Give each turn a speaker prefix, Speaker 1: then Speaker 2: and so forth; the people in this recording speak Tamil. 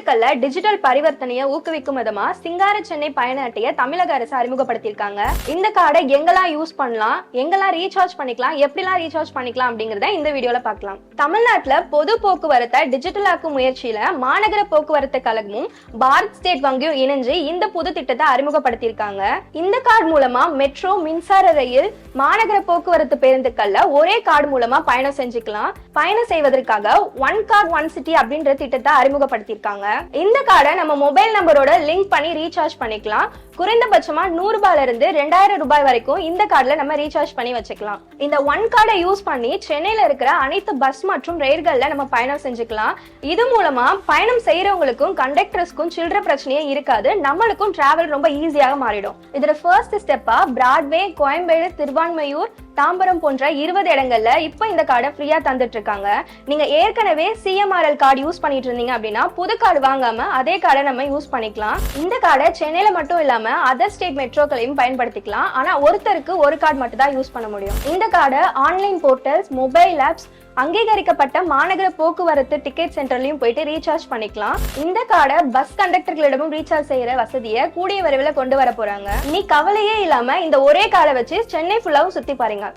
Speaker 1: பேருந்துக்கள்ல டிஜிட்டல் பரிவர்த்தனையை ஊக்குவிக்கும் விதமா சிங்கார சென்னை பயண அட்டையை தமிழக அரசு அறிமுகப்படுத்தியிருக்காங்க. இந்த கார்டை எங்கெல்லாம் யூஸ் பண்ணலாம், எங்கெல்லாம் ரீசார்ஜ் பண்ணிக்கலாம், எப்படிலாம் ரீசார்ஜ் பண்ணிக்கலாம் அப்படிங்கறத இந்த வீடியோல பார்க்கலாம். தமிழ்நாட்டுல பொது போக்குவரத்தை டிஜிட்டல் ஆக்கும் முயற்சியில மாநகர போக்குவரத்து கழகமும் பாரத் ஸ்டேட் வங்கியும் இணைஞ்சு இந்த புது திட்டத்தை அறிமுகப்படுத்தியிருக்காங்க. இந்த கார்டு மூலமா மெட்ரோ, மின்சார ரயில், மாநகர போக்குவரத்து பேருந்துக்கள்ல ஒரே கார்டு மூலமா பயணம் செஞ்சுக்கலாம். பயணம் செய்வதற்காக ஒன் கார்டு ஒன் சிட்டி அப்படின்ற திட்டத்தை அறிமுகப்படுத்தியிருக்காங்க. இந்த கார்டை நம்ம மொபைல் நம்பரோட லிங்க் பண்ணி ரீசார்ஜ் பண்ணிக்கலாம். குறைந்தபட்சமா 100 ரூபாயில இருந்து 2000 ரூபாய் வரைக்கும் இந்த கார்டுல நம்ம ரீசார்ஜ் பண்ணி வச்சுக்கலாம். இந்த ஒன் கார்டை யூஸ் பண்ணி சென்னையில இருக்கிற அனைத்து பஸ் மற்றும் ரயில்கள்ல நம்ம பயணம் செஞ்சுக்கலாம். இது மூலமா பயணம் செய்யறவங்களுக்கும் கண்டக்டர்ஸ்க்கும் சில்லற பிரச்சனையே இருக்காது. நம்மளுக்கும் டிராவல் ரொம்ப ஈஸியாக மாறிடும். இதுல ஃபர்ஸ்ட் ஸ்டெப்பா பிராட்வே, கோயம்பேடு, திருவான்மையூர், தாம்பரம் போன்ற 20 இடங்கள்ல இப்ப இந்த கார்டை ஃப்ரீயா தந்துட்டு இருக்காங்க. நீங்க ஏற்கனவே CMRL கார்டு யூஸ் பண்ணிட்டு இருந்தீங்க அப்படின்னா புது கார்டு வாங்காம அதே கார்டை நம்ம யூஸ் பண்ணிக்கலாம். இந்த கார்டை சென்னையில மட்டும் இல்லாம அதர் ஸ்டேட் மெட்ரோக்களையும் பயன்படுத்திக்கலாம். ஆனா ஒருத்தருக்கு ஒரு கார்டு மட்டும் தான் யூஸ் பண்ண முடியும். இந்த கார்டை ஆன்லைன் போர்ட்டல்ஸ், மொபைல் ஆப்ஸ், அங்கீகரிக்கப்பட்ட மாநகர போக்குவரத்து டிக்கெட் சென்டர்லயும் போயிட்டு ரீசார்ஜ் பண்ணிக்கலாம். இந்த கார்டை பஸ் கண்டக்டர்களிடமும் ரீசார்ஜ் செய்யற வசதியை கூடிய விரைவில் கொண்டு வர போறாங்க. நீ கவலையே இல்லாம இந்த ஒரே கார்டை வச்சு சென்னை ஃபுல்லாவும் சுத்தி பாருங்க.